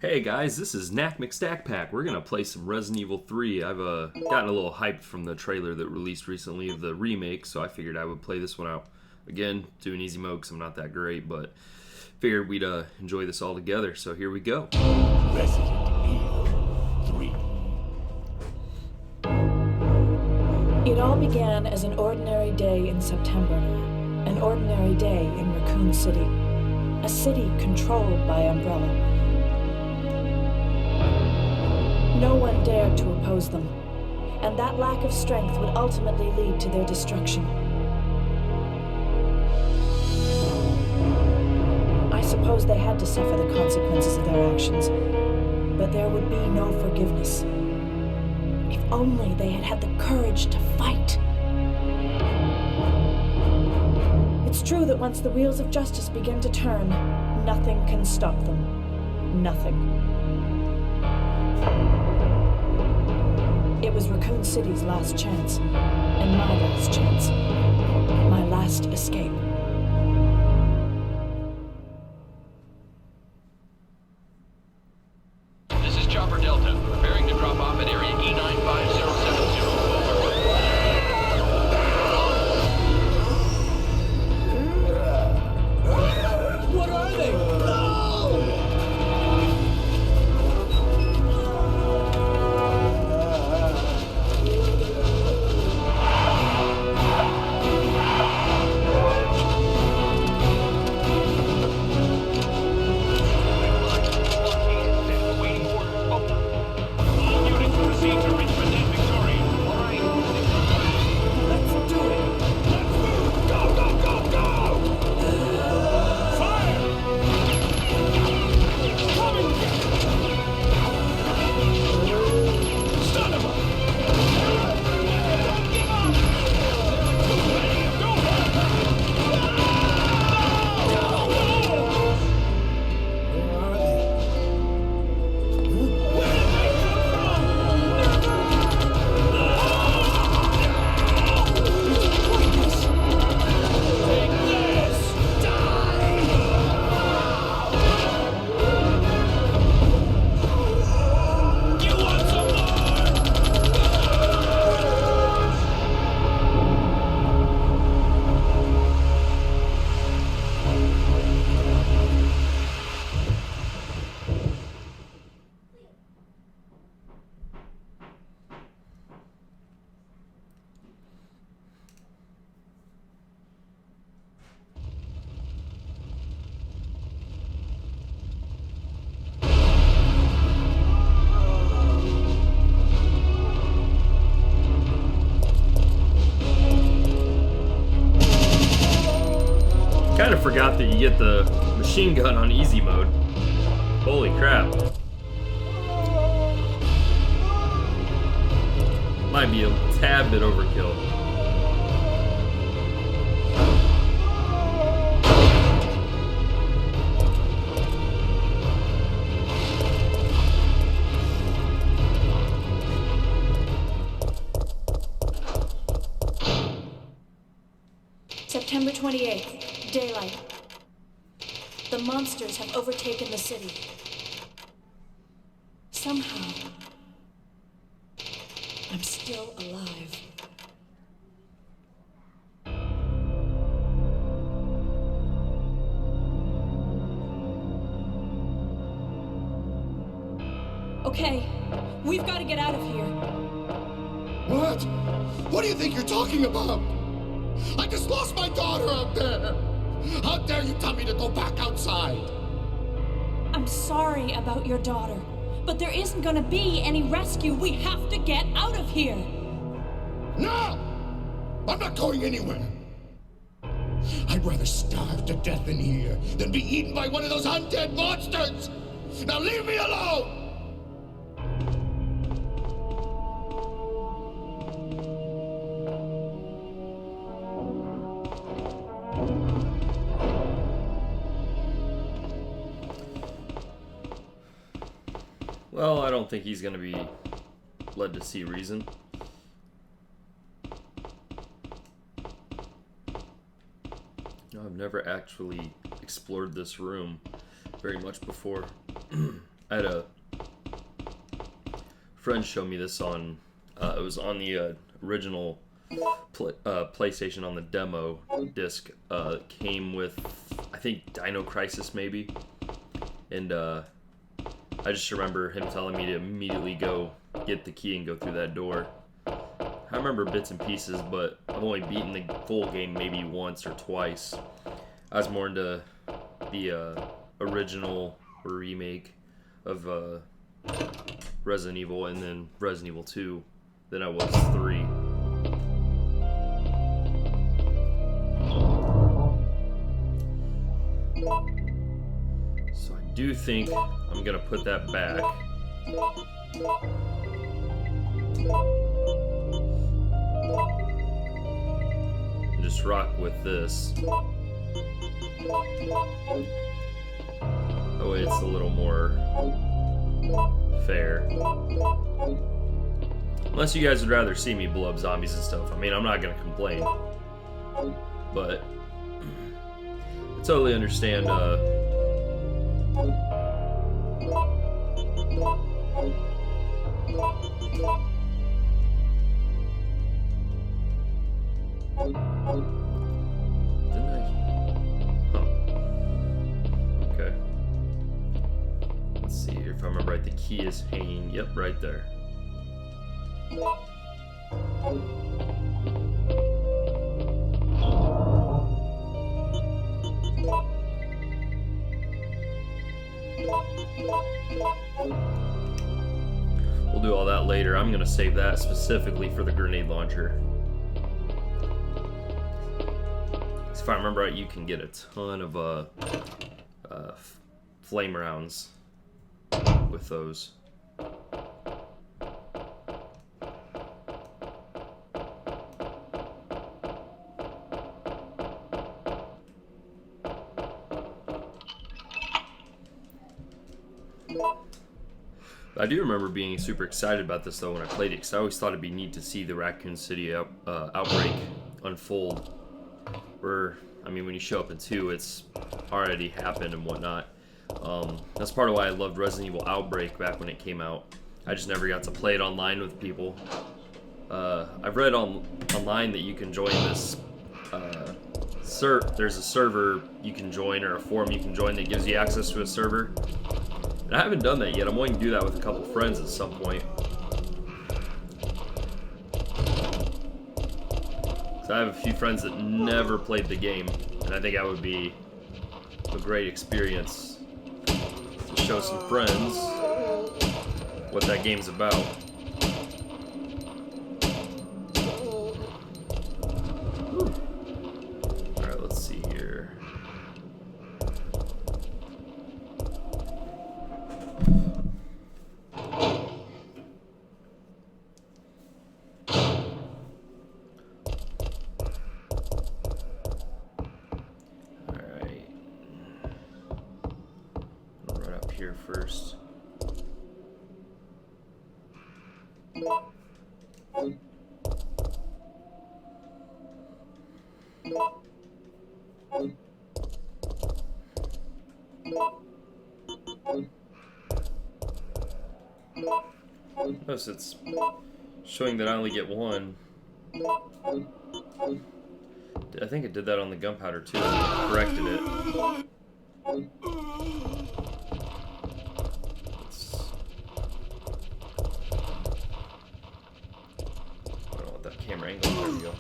Hey guys, this is Nack McStackpack. We're gonna play some Resident Evil 3. I've gotten a little hyped from the trailer that released recently of the remake, so I figured I would play this one out. Again, doing easy mode because I'm not that great, but figured we'd enjoy this all together, so here we go. Resident Evil 3. It all began as an ordinary day in September. An ordinary day in Raccoon City. A city controlled by Umbrella. No one dared to oppose them, and that lack of strength would ultimately lead to their destruction. I suppose they had to suffer the consequences of their actions, but there would be no forgiveness. If only they had had the courage to fight. It's true that once the wheels of justice begin to turn, nothing can stop them. Nothing. It was Raccoon City's last chance, and my last chance. My last escape. This is Chopper Delta, preparing to drop off at area E95070. What are they? Kind of forgot that you get the machine gun on easy mode. Holy crap. Might be a tad bit overkill. September 28th. Daylight. The monsters have overtaken the city. Somehow, I'm still alive. Okay, we've got to get out of here. What? What do you think you're talking about? I just lost my daughter out there! How dare you tell me to go back outside? I'm sorry about your daughter, but there isn't gonna be any rescue. We have to get out of here. No! I'm not going anywhere. I'd rather starve to death in here than be eaten by one of those undead monsters! Now leave me alone! Well, I don't think he's gonna be led to see reason. I've never actually explored this room very much before. I had a friend show me this on, it was on the original PlayStation on the demo disc. Came with, I think, Dino Crisis maybe. And I just remember him telling me to immediately go get the key and go through that door. I remember bits and pieces, but I've only beaten the full game maybe once or twice. I was more into the original or remake of Resident Evil and then Resident Evil 2 than I was 3. So I do think I'm gonna put that back. And just rock with this. Oh, it's a little more fair. Unless you guys would rather see me blow up zombies and stuff. I mean, I'm not gonna complain. But I totally understand didn't I? Huh. Okay. Let's see here. If I remember right, the key is hanging. Yep, right there. We'll do all that later. I'm gonna save that specifically for the grenade launcher. If I remember right, you can get a ton of flame rounds with those. I do remember being super excited about this though when I played it, because I always thought it'd be neat to see the Raccoon City outbreak unfold. Where, I mean, when you show up in 2, it's already happened and whatnot. That's part of why I loved Resident Evil Outbreak back when it came out. I just never got to play it online with people. I've read online that you can join this there's a server you can join, or a forum you can join that gives you access to a server. And I haven't done that yet. I'm going to do that with a couple friends at some point. So I have a few friends that never played the game, and I think that would be a great experience to show some friends what that game's about. Alright, let's see here. Here first. Notice it's showing that I only get one. I think it did that on the gunpowder too, and it corrected it. Camera angle. There we go.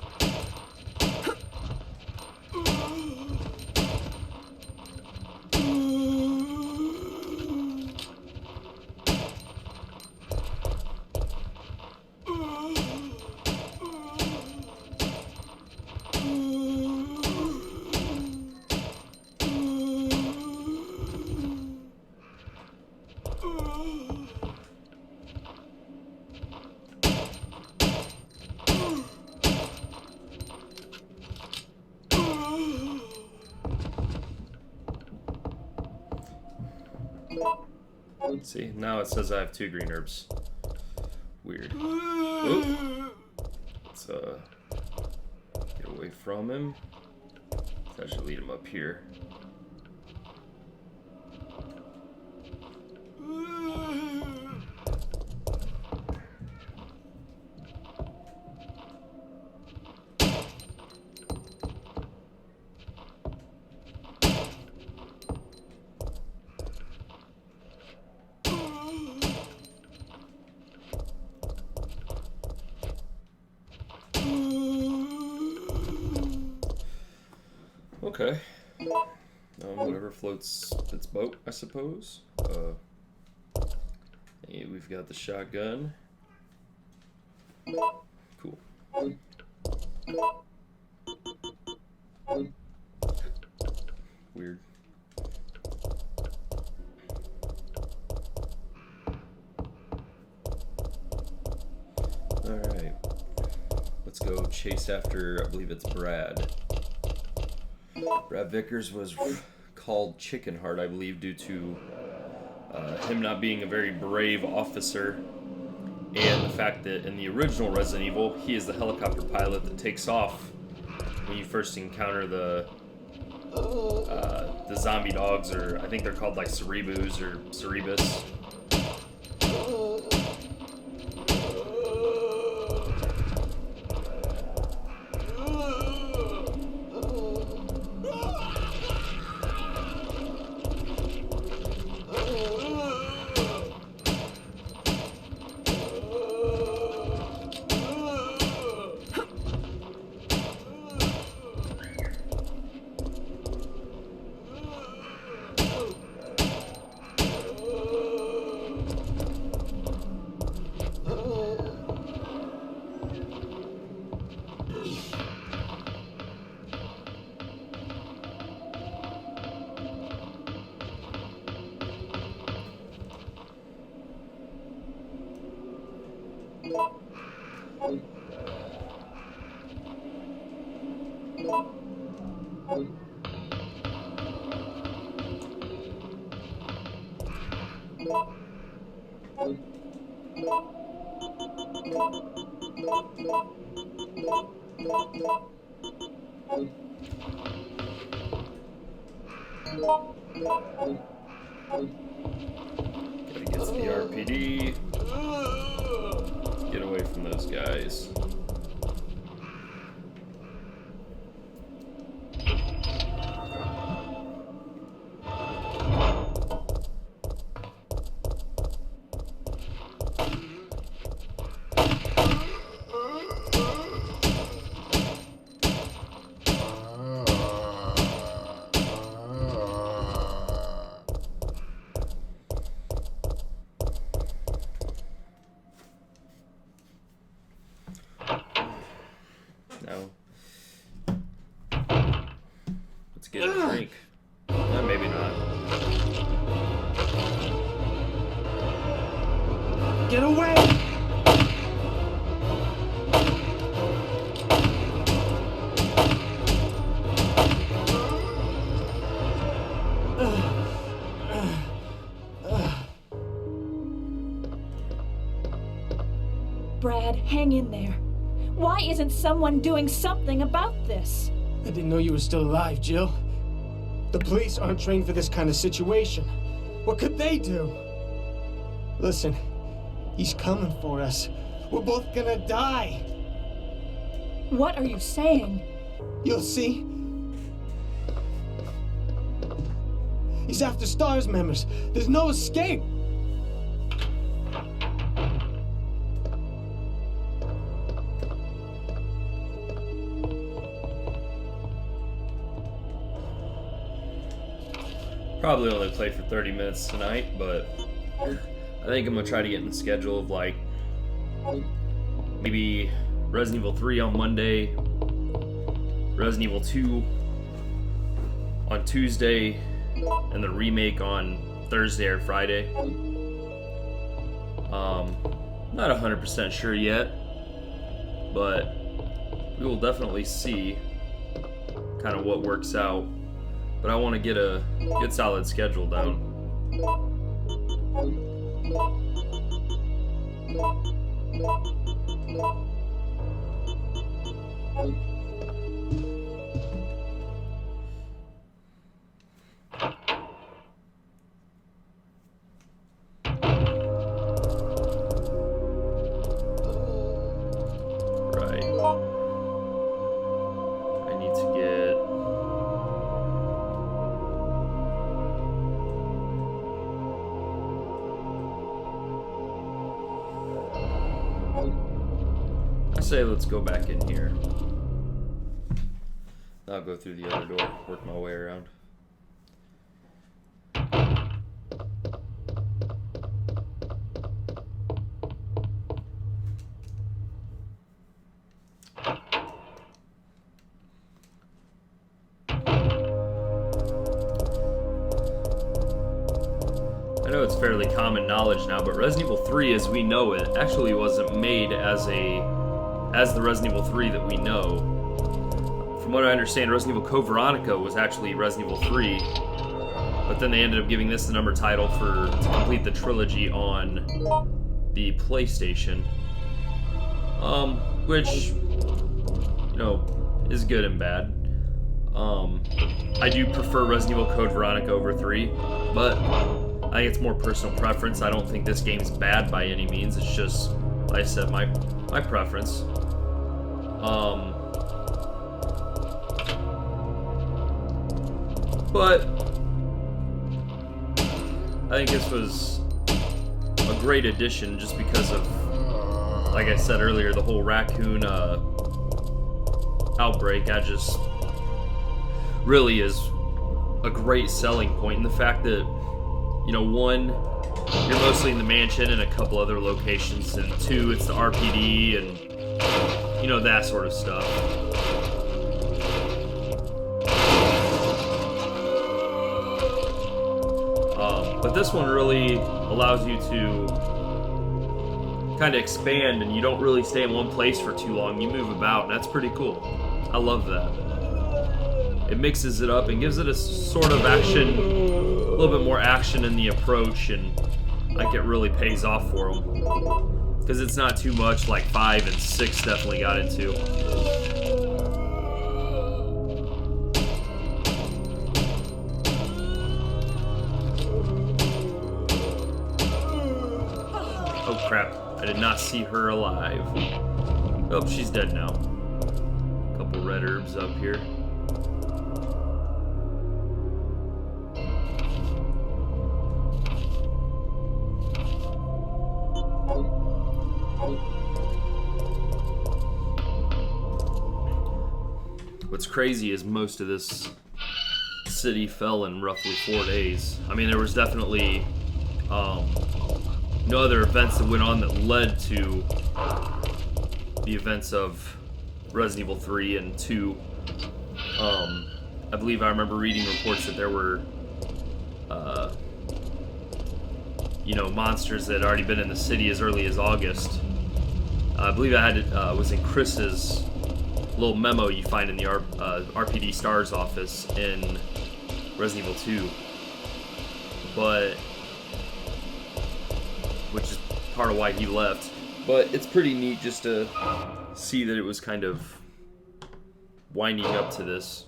See, now it says I have 2 green herbs. Weird. Oop. Let's get away from him. That should lead him up here. Okay. Whatever floats its boat, I suppose. Hey, we've got the shotgun. Cool. Weird. Alright. Let's go chase after, I believe it's Brad. Brad Vickers was called Chicken Heart, I believe, due to him not being a very brave officer, and the fact that in the original Resident Evil, he is the helicopter pilot that takes off when you first encounter the zombie dogs, or I think they're called like Cerebus or Cerebus. Gotta get to the RPD. Get away from those guys. Get a drink. Maybe not. Get away! Brad, hang in there. Why isn't someone doing something about this? I didn't know you were still alive, Jill. The police aren't trained for this kind of situation. What could they do? Listen, he's coming for us. We're both gonna die. What are you saying? You'll see. He's after STARS members. There's no escape. Probably only play for 30 minutes tonight, but I think I'm gonna try to get in the schedule of like maybe Resident Evil 3 on Monday, Resident Evil 2 on Tuesday, and the remake on Thursday or Friday. Not 100% sure yet, but we will definitely see kind of what works out. But I want to get a good solid schedule down. Right. I need to get... I say let's go back in here. I'll go through the other door, work my way around. I know it's fairly common knowledge now, but Resident Evil 3 as we know it actually wasn't made as the Resident Evil 3 that we know. From what I understand, Resident Evil Code Veronica was actually Resident Evil 3, but then they ended up giving this the number title to complete the trilogy on the PlayStation, which, you know, is good and bad. I do prefer Resident Evil Code Veronica over 3, but I think it's more personal preference. I don't think this game's bad by any means. It's just, like I said, my preference. But I think this was a great addition just because of, like I said earlier, the whole raccoon outbreak. I just really is a great selling point, and the fact that, you know, one, you're mostly in the mansion and a couple other locations, and two, it's the RPD and, you know, that sort of stuff. But this one really allows you to kind of expand, and you don't really stay in one place for too long. You move about, and that's pretty cool. I love that. It mixes it up and gives it a sort of action, a little bit more action in the approach, and I think it really pays off for them. Because it's not too much like 5 and 6 definitely got into. Oh crap, I did not see her alive. Oh, she's dead now. A couple red herbs up here. What's crazy is most of this city fell in roughly 4 days. I mean, there was definitely no other events that went on that led to the events of Resident Evil 3 and 2. I believe I remember reading reports that there were, you know, monsters that had already been in the city as early as August. I believe I had was in Chris's little memo you find in the RPD Stars office in Resident Evil 2, but which is part of why he left. But it's pretty neat just to see that it was kind of winding up to this.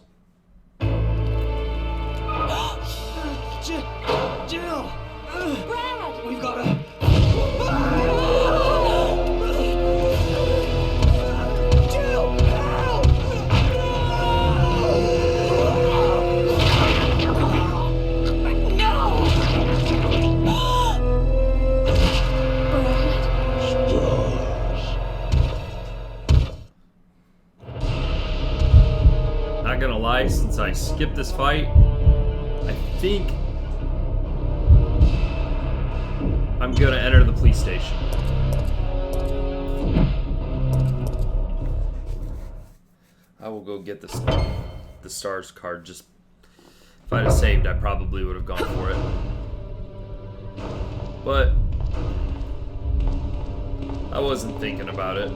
Jill! Brad! We've got to... Not gonna lie, since I skipped this fight, I think I'm gonna enter the police station. I will go get the stars card. Just if I'd have saved, I probably would have gone for it. But I wasn't thinking about it.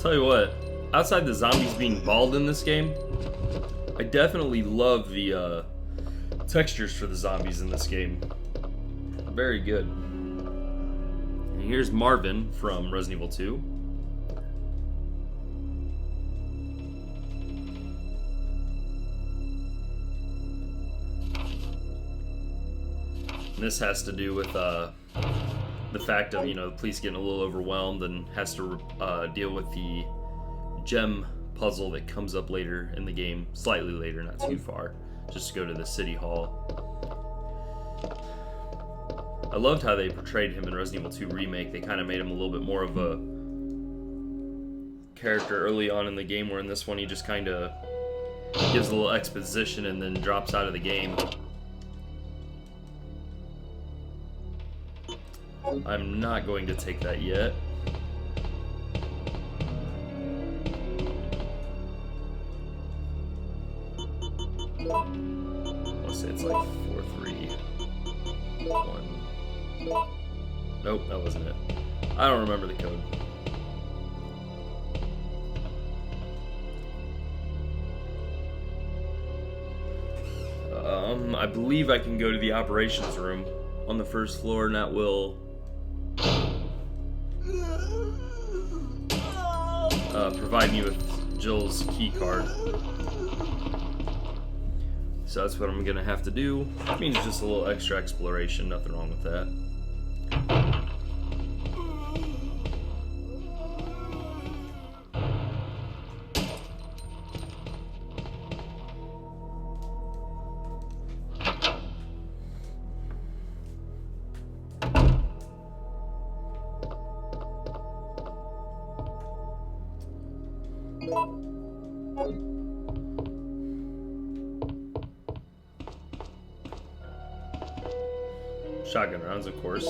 Tell you what, outside the zombies being bald in this game, I definitely love the textures for the zombies in this game. Very good. And here's Marvin from Resident Evil 2. And this has to do with the fact of, the police getting a little overwhelmed and has to deal with the gem puzzle that comes up later in the game, slightly later, not too far, just to go to the city hall. I loved how they portrayed him in Resident Evil 2 Remake. They kind of made him a little bit more of a character early on in the game, where in this one he just kind of gives a little exposition and then drops out of the game. I'm not going to take that yet. Let's say it's like 4, 3, 1. Nope, that wasn't it. I don't remember the code. I believe I can go to the operations room on the first floor, and that will provide me with Jill's key card. So that's what I'm gonna have to do. It means just a little extra exploration, nothing wrong with that. Shotgun rounds, of course.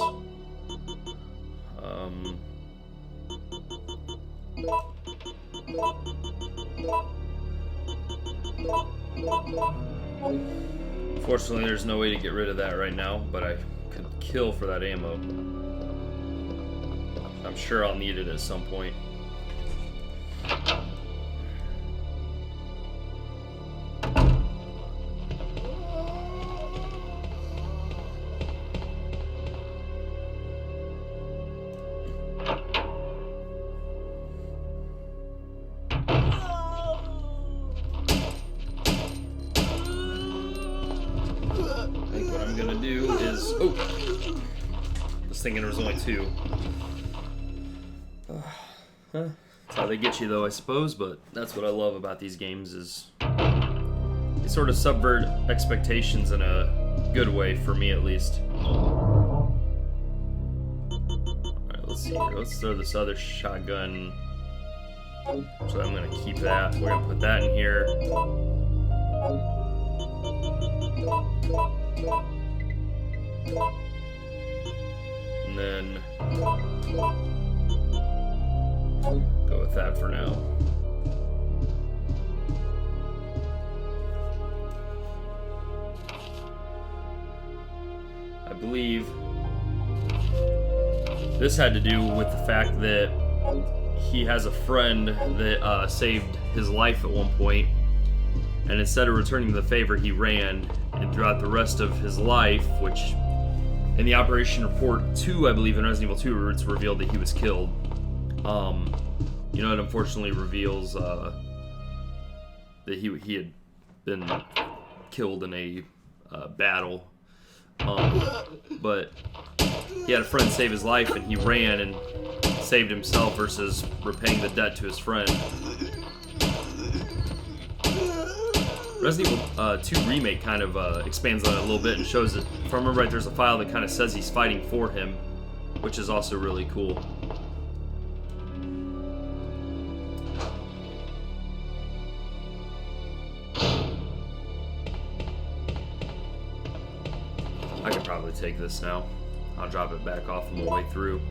Fortunately, there's no way to get rid of that right now, but I could kill for that ammo. I'm sure I'll need it at some point. Thinking there was only 2. That's how they get you, though, I suppose. But that's what I love about these games, is they sort of subvert expectations in a good way, for me at least. All right, let's see here. Let's throw this other shotgun. So I'm gonna keep that. We're gonna put that in here. And then go with that for now. I believe this had to do with the fact that he has a friend that saved his life at one point, and instead of returning the favor, he ran, and throughout the rest of his life, which in the Operation Report 2, I believe, in Resident Evil 2, it's revealed that he was killed. It unfortunately reveals that he had been killed in a battle. But he had a friend save his life, and he ran and saved himself versus repaying the debt to his friend. Resident Evil 2 Remake kind of expands on it a little bit and shows that, if I remember right, there's a file that kind of says he's fighting for him, which is also really cool. I could probably take this now. I'll drop it back off on the way through.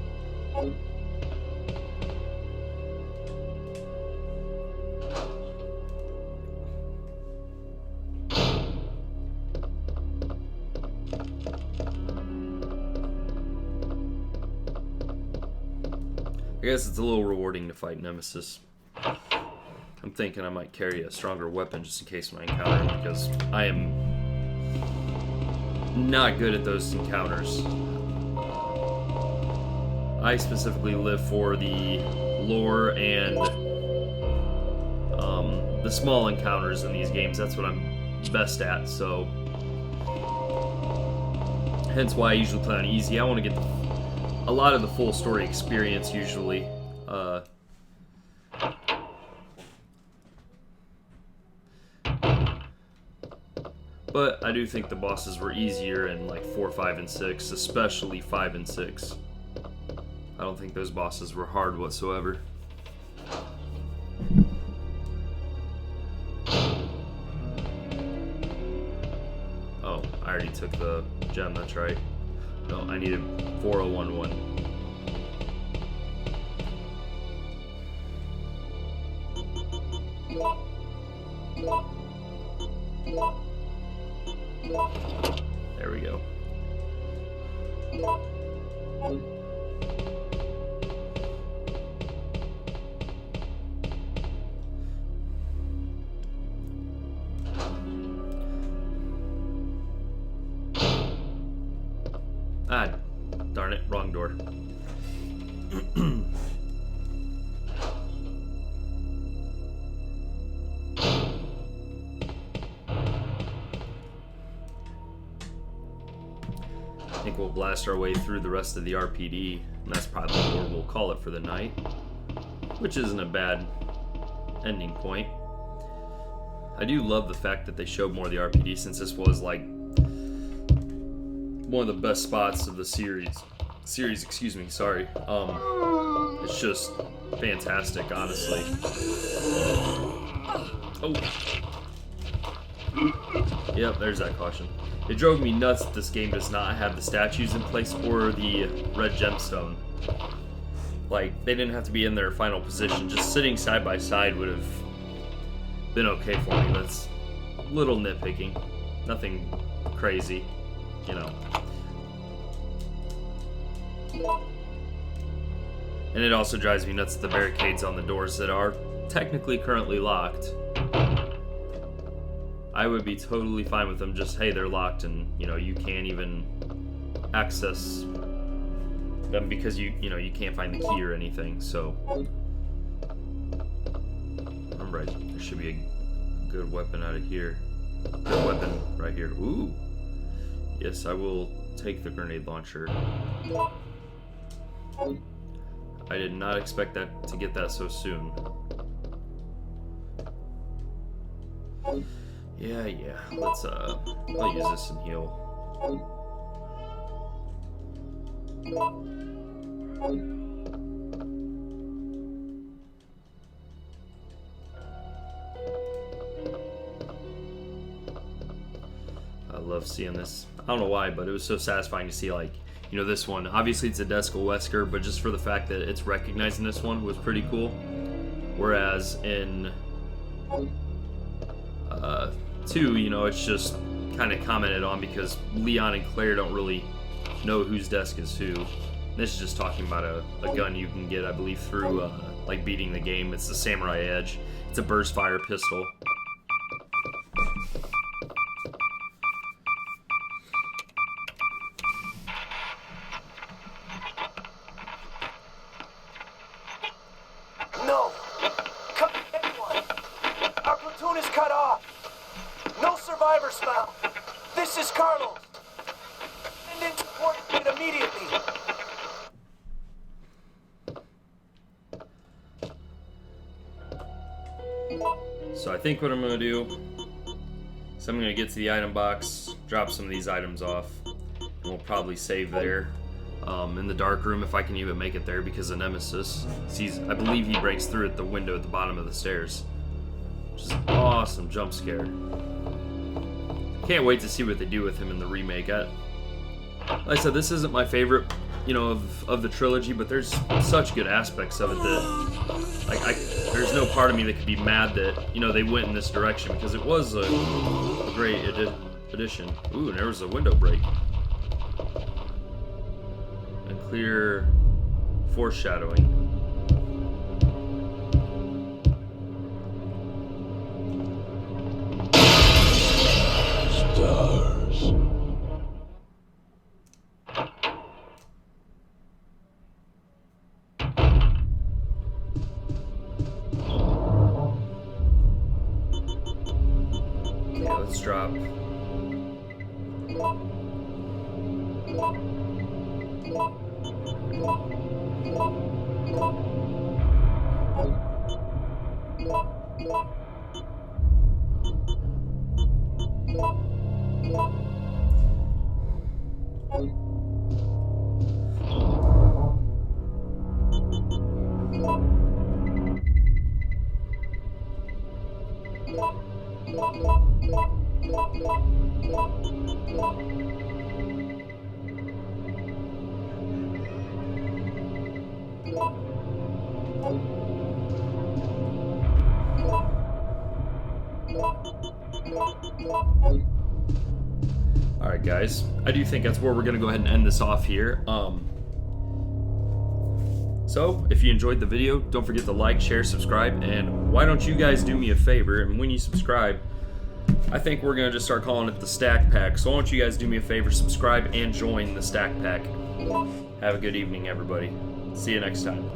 I guess it's a little rewarding to fight Nemesis. I'm thinking I might carry a stronger weapon just in case when I encounter him, because I am not good at those encounters. I specifically live for the lore and the small encounters in these games. That's what I'm best at, so hence why I usually play on easy. I want to get a lot of the full story experience usually. But I do think the bosses were easier in like 4, 5, and 6, especially 5 and 6. I don't think those bosses were hard whatsoever. Oh, I already took the gem, that's right. No, I needed 4011. There we go. Ah, darn it, wrong door. I think we'll blast our way through the rest of the RPD, and that's probably where we'll call it for the night, which isn't a bad ending point. I do love the fact that they showed more of the RPD, since this was like one of the best spots of the series, excuse me, sorry. It's just fantastic, honestly. Oh. Yep, there's that caution. It drove me nuts that this game does not have the statues in place or the red gemstone. Like, they didn't have to be in their final position. Just sitting side by side would have been okay for me. That's a little nitpicking. Nothing crazy, you know. And it also drives me nuts that the barricades on the doors that are technically currently locked. I would be totally fine with them just, hey, they're locked and, you know, you can't even access them because you can't find the key or anything, so. Remember, there should be a good weapon out of here. Good weapon right here. Ooh. Yes, I will take the grenade launcher. I did not expect that to get that so soon. Yeah, let's I'll use this and heal. I love seeing this. I don't know why, but it was so satisfying to see, like, you know, this one. Obviously it's a Deska Wesker, but just for the fact that it's recognizing this one was pretty cool. Whereas in 2, you know, it's just kind of commented on because Leon and Claire don't really know whose desk is who. This is just talking about a gun you can get, I believe, through like beating the game. It's the Samurai Edge. It's a burst fire pistol. No! Cut anyone! Our platoon is cut off! No survivors found! This is Carlos! Send in support immediately! So I think what I'm going to do is I'm going to get to the item box, drop some of these items off, and we'll probably save there. In the dark room, if I can even make it there, because of Nemesis. I believe he breaks through at the window at the bottom of the stairs. Which is an awesome jump scare. Can't wait to see what they do with him in the remake. Like I said, this isn't my favorite, you know, of the trilogy, but there's such good aspects of it that, like, there's no part of me that could be mad that, you know, they went in this direction, because it was a great addition. Ooh, and there was a window break. And clear foreshadowing. drop. Alright guys, I do think that's where we're going to go ahead and end this off here. So, if you enjoyed the video, don't forget to like, share, subscribe, and why don't you guys do me a favor, and when you subscribe, I think we're going to just start calling it the Stack Pack. So why don't you guys do me a favor, subscribe and join the Stack Pack. Have a good evening, everybody. See you next time.